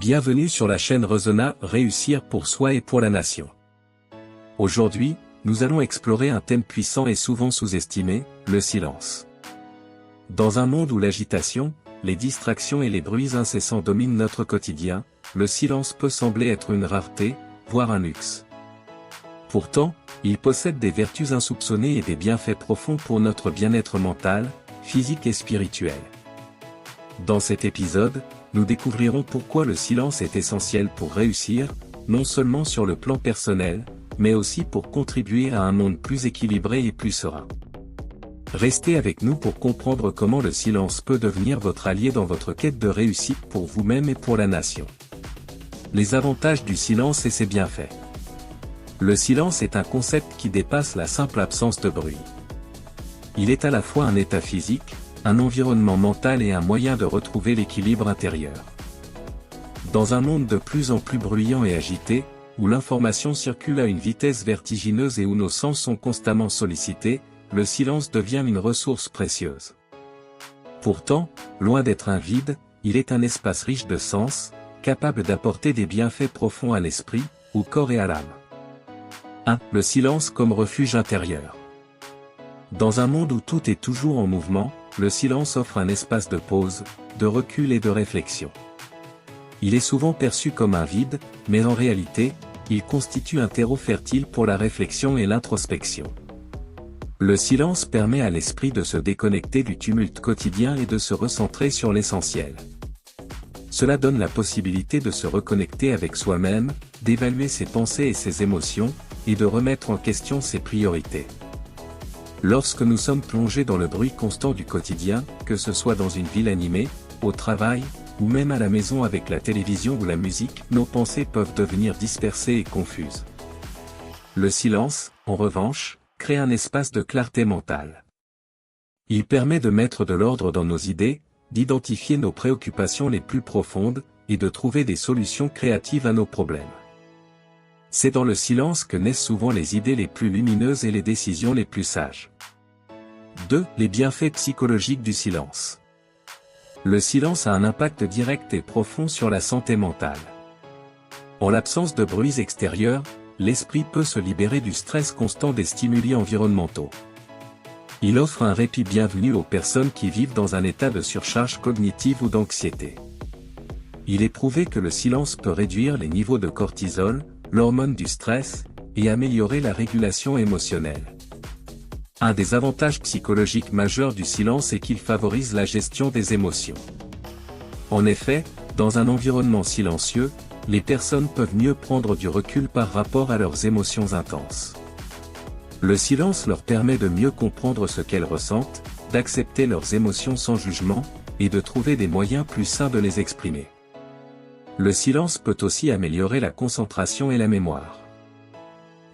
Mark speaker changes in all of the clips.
Speaker 1: Bienvenue sur la chaîne Resona, réussir pour soi et pour la nation. Aujourd'hui, nous allons explorer un thème puissant et souvent sous-estimé, le silence. Dans un monde où l'agitation, les distractions et les bruits incessants dominent notre quotidien, le silence peut sembler être une rareté, voire un luxe. Pourtant, il possède des vertus insoupçonnées et des bienfaits profonds pour notre bien-être mental, physique et spirituel. Dans cet épisode, nous découvrirons pourquoi le silence est essentiel pour réussir, non seulement sur le plan personnel, mais aussi pour contribuer à un monde plus équilibré et plus serein. Restez avec nous pour comprendre comment le silence peut devenir votre allié dans votre quête de réussite pour vous-même et pour la nation. Les avantages du silence et ses bienfaits. Le silence est un concept qui dépasse la simple absence de bruit. Il est à la fois un état physique, un environnement mental et un moyen de retrouver l'équilibre intérieur. Dans un monde de plus en plus bruyant et agité, où l'information circule à une vitesse vertigineuse et où nos sens sont constamment sollicités, le silence devient une ressource précieuse. Pourtant, loin d'être un vide, il est un espace riche de sens, capable d'apporter des bienfaits profonds à l'esprit, au corps et à l'âme. 1. Le silence comme refuge intérieur. Dans un monde où tout est toujours en mouvement, le silence offre un espace de pause, de recul et de réflexion. Il est souvent perçu comme un vide, mais en réalité, il constitue un terreau fertile pour la réflexion et l'introspection. Le silence permet à l'esprit de se déconnecter du tumulte quotidien et de se recentrer sur l'essentiel. Cela donne la possibilité de se reconnecter avec soi-même, d'évaluer ses pensées et ses émotions, et de remettre en question ses priorités. Lorsque nous sommes plongés dans le bruit constant du quotidien, que ce soit dans une ville animée, au travail, ou même à la maison avec la télévision ou la musique, nos pensées peuvent devenir dispersées et confuses. Le silence, en revanche, crée un espace de clarté mentale. Il permet de mettre de l'ordre dans nos idées, d'identifier nos préoccupations les plus profondes, et de trouver des solutions créatives à nos problèmes. C'est dans le silence que naissent souvent les idées les plus lumineuses et les décisions les plus sages. 2. Les bienfaits psychologiques du silence. Le silence a un impact direct et profond sur la santé mentale. En l'absence de bruits extérieurs, l'esprit peut se libérer du stress constant des stimuli environnementaux. Il offre un répit bienvenu aux personnes qui vivent dans un état de surcharge cognitive ou d'anxiété. Il est prouvé que le silence peut réduire les niveaux de cortisol, l'hormone du stress, et améliorer la régulation émotionnelle. Un des avantages psychologiques majeurs du silence est qu'il favorise la gestion des émotions. En effet, dans un environnement silencieux, les personnes peuvent mieux prendre du recul par rapport à leurs émotions intenses. Le silence leur permet de mieux comprendre ce qu'elles ressentent, d'accepter leurs émotions sans jugement, et de trouver des moyens plus sains de les exprimer. Le silence peut aussi améliorer la concentration et la mémoire.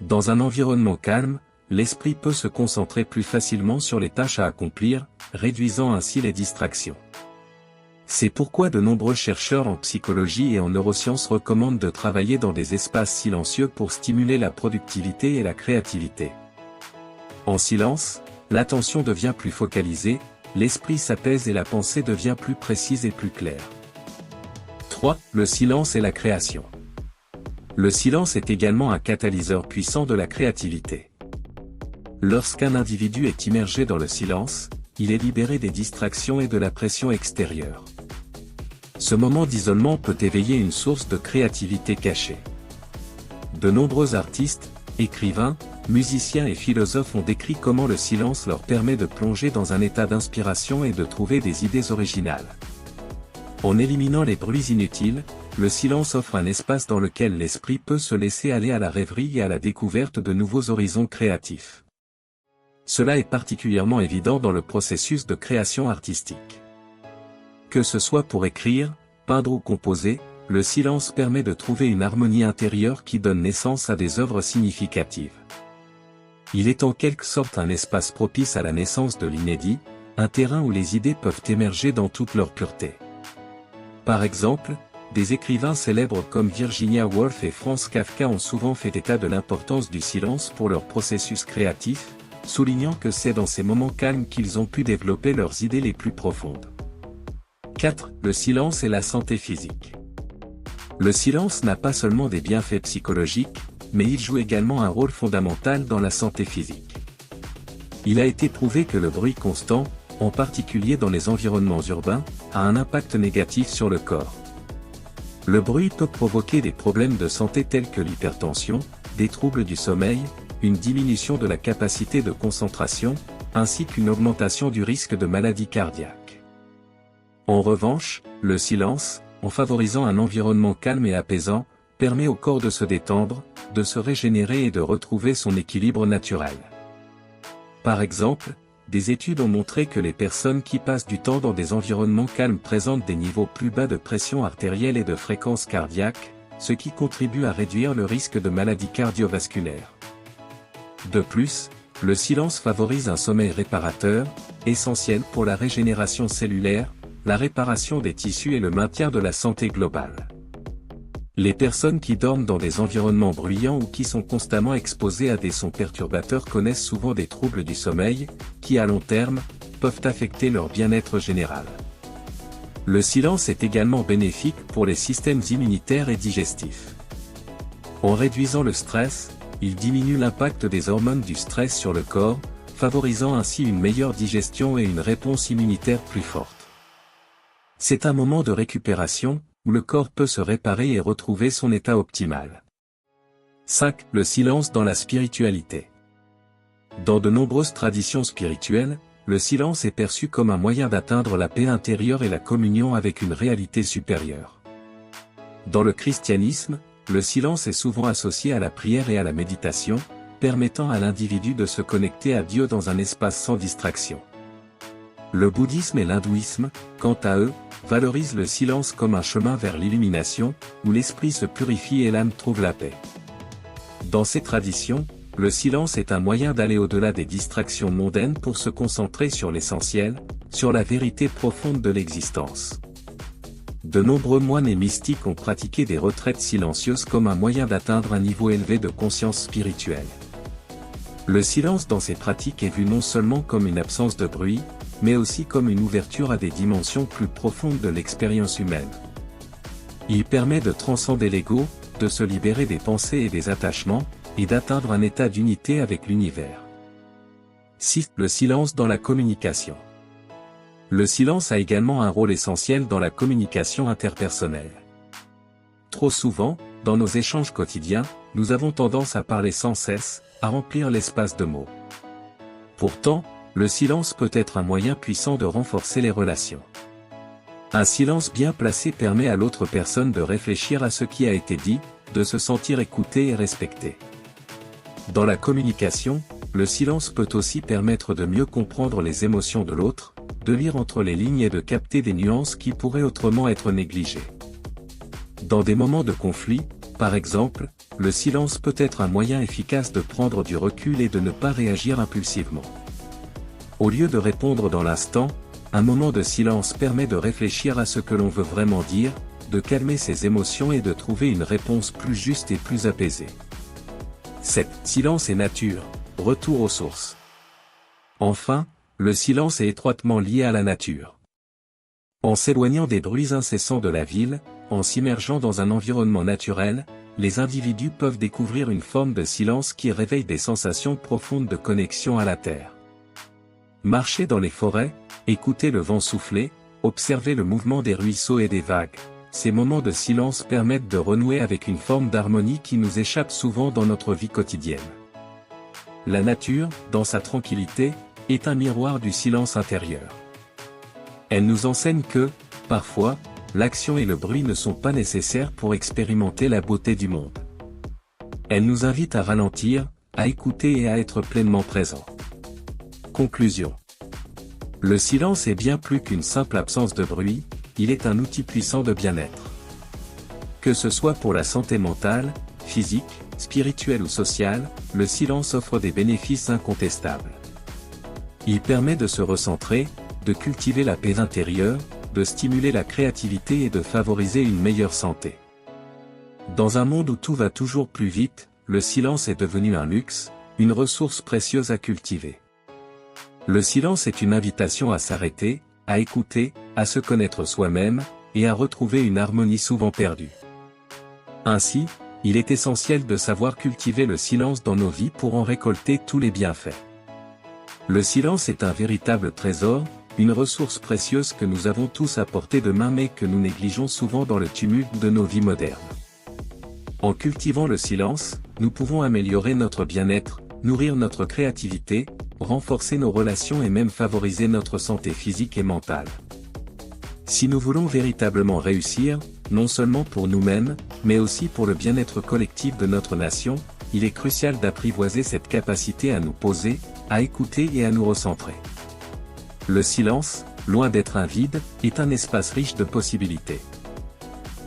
Speaker 1: Dans un environnement calme, l'esprit peut se concentrer plus facilement sur les tâches à accomplir, réduisant ainsi les distractions. C'est pourquoi de nombreux chercheurs en psychologie et en neurosciences recommandent de travailler dans des espaces silencieux pour stimuler la productivité et la créativité. En silence, l'attention devient plus focalisée, l'esprit s'apaise et la pensée devient plus précise et plus claire. 3. Le silence et la création. Le silence est également un catalyseur puissant de la créativité. Lorsqu'un individu est immergé dans le silence, il est libéré des distractions et de la pression extérieure. Ce moment d'isolement peut éveiller une source de créativité cachée. De nombreux artistes, écrivains, musiciens et philosophes ont décrit comment le silence leur permet de plonger dans un état d'inspiration et de trouver des idées originales. En éliminant les bruits inutiles, le silence offre un espace dans lequel l'esprit peut se laisser aller à la rêverie et à la découverte de nouveaux horizons créatifs. Cela est particulièrement évident dans le processus de création artistique. Que ce soit pour écrire, peindre ou composer, le silence permet de trouver une harmonie intérieure qui donne naissance à des œuvres significatives. Il est en quelque sorte un espace propice à la naissance de l'inédit, un terrain où les idées peuvent émerger dans toute leur pureté. Par exemple, des écrivains célèbres comme Virginia Woolf et Franz Kafka ont souvent fait état de l'importance du silence pour leur processus créatif, soulignant que c'est dans ces moments calmes qu'ils ont pu développer leurs idées les plus profondes. 4. Le silence et la santé physique. Le silence n'a pas seulement des bienfaits psychologiques, mais il joue également un rôle fondamental dans la santé physique. Il a été prouvé que le bruit constant, en particulier dans les environnements urbains, a un impact négatif sur le corps. Le bruit peut provoquer des problèmes de santé tels que l'hypertension, des troubles du sommeil, une diminution de la capacité de concentration, ainsi qu'une augmentation du risque de maladies cardiaques. En revanche, le silence, en favorisant un environnement calme et apaisant, permet au corps de se détendre, de se régénérer et de retrouver son équilibre naturel. Par exemple, des études ont montré que les personnes qui passent du temps dans des environnements calmes présentent des niveaux plus bas de pression artérielle et de fréquence cardiaque, ce qui contribue à réduire le risque de maladies cardiovasculaires. De plus, le silence favorise un sommeil réparateur, essentiel pour la régénération cellulaire, la réparation des tissus et le maintien de la santé globale. Les personnes qui dorment dans des environnements bruyants ou qui sont constamment exposées à des sons perturbateurs connaissent souvent des troubles du sommeil, qui à long terme, peuvent affecter leur bien-être général. Le silence est également bénéfique pour les systèmes immunitaires et digestifs. En réduisant le stress, il diminue l'impact des hormones du stress sur le corps, favorisant ainsi une meilleure digestion et une réponse immunitaire plus forte. C'est un moment de récupération, où le corps peut se réparer et retrouver son état optimal. 5. Le silence dans la spiritualité. Dans de nombreuses traditions spirituelles, le silence est perçu comme un moyen d'atteindre la paix intérieure et la communion avec une réalité supérieure. Dans le christianisme, le silence est souvent associé à la prière et à la méditation, permettant à l'individu de se connecter à Dieu dans un espace sans distraction. Le bouddhisme et l'hindouisme, quant à eux, valorisent le silence comme un chemin vers l'illumination, où l'esprit se purifie et l'âme trouve la paix. Dans ces traditions, le silence est un moyen d'aller au-delà des distractions mondaines pour se concentrer sur l'essentiel, sur la vérité profonde de l'existence. De nombreux moines et mystiques ont pratiqué des retraites silencieuses comme un moyen d'atteindre un niveau élevé de conscience spirituelle. Le silence dans ces pratiques est vu non seulement comme une absence de bruit, mais aussi comme une ouverture à des dimensions plus profondes de l'expérience humaine. Il permet de transcender l'ego, de se libérer des pensées et des attachements, et d'atteindre un état d'unité avec l'univers. 6. Le silence dans la communication. Le silence a également un rôle essentiel dans la communication interpersonnelle. Trop souvent, dans nos échanges quotidiens, nous avons tendance à parler sans cesse, à remplir l'espace de mots. Pourtant, le silence peut être un moyen puissant de renforcer les relations. Un silence bien placé permet à l'autre personne de réfléchir à ce qui a été dit, de se sentir écouté et respecté. Dans la communication, le silence peut aussi permettre de mieux comprendre les émotions de l'autre, de lire entre les lignes et de capter des nuances qui pourraient autrement être négligées. Dans des moments de conflit, par exemple, le silence peut être un moyen efficace de prendre du recul et de ne pas réagir impulsivement. Au lieu de répondre dans l'instant, un moment de silence permet de réfléchir à ce que l'on veut vraiment dire, de calmer ses émotions et de trouver une réponse plus juste et plus apaisée. 7. Silence et nature, retour aux sources. Enfin, le silence est étroitement lié à la nature. En s'éloignant des bruits incessants de la ville, en s'immergeant dans un environnement naturel, les individus peuvent découvrir une forme de silence qui réveille des sensations profondes de connexion à la terre. Marcher dans les forêts, écouter le vent souffler, observer le mouvement des ruisseaux et des vagues, ces moments de silence permettent de renouer avec une forme d'harmonie qui nous échappe souvent dans notre vie quotidienne. La nature, dans sa tranquillité, est un miroir du silence intérieur. Elle nous enseigne que, parfois, l'action et le bruit ne sont pas nécessaires pour expérimenter la beauté du monde. Elle nous invite à ralentir, à écouter et à être pleinement présent. Conclusion. Le silence est bien plus qu'une simple absence de bruit, il est un outil puissant de bien-être. Que ce soit pour la santé mentale, physique, spirituelle ou sociale, le silence offre des bénéfices incontestables. Il permet de se recentrer, de cultiver la paix intérieure, de stimuler la créativité et de favoriser une meilleure santé. Dans un monde où tout va toujours plus vite, le silence est devenu un luxe, une ressource précieuse à cultiver. Le silence est une invitation à s'arrêter, à écouter, à se connaître soi-même, et à retrouver une harmonie souvent perdue. Ainsi, il est essentiel de savoir cultiver le silence dans nos vies pour en récolter tous les bienfaits. Le silence est un véritable trésor, une ressource précieuse que nous avons tous à portée de main mais que nous négligeons souvent dans le tumulte de nos vies modernes. En cultivant le silence, nous pouvons améliorer notre bien-être, nourrir notre créativité, renforcer nos relations et même favoriser notre santé physique et mentale. Si nous voulons véritablement réussir, non seulement pour nous-mêmes, mais aussi pour le bien-être collectif de notre nation, il est crucial d'apprivoiser cette capacité à nous poser, à écouter et à nous recentrer. Le silence, loin d'être un vide, est un espace riche de possibilités.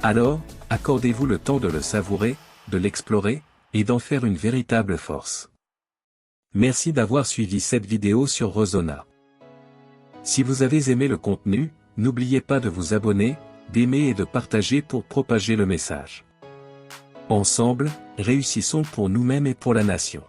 Speaker 1: Alors, accordez-vous le temps de le savourer, de l'explorer, et d'en faire une véritable force. Merci d'avoir suivi cette vidéo sur Resona. Si vous avez aimé le contenu, n'oubliez pas de vous abonner, d'aimer et de partager pour propager le message. Ensemble, réussissons pour nous-mêmes et pour la nation.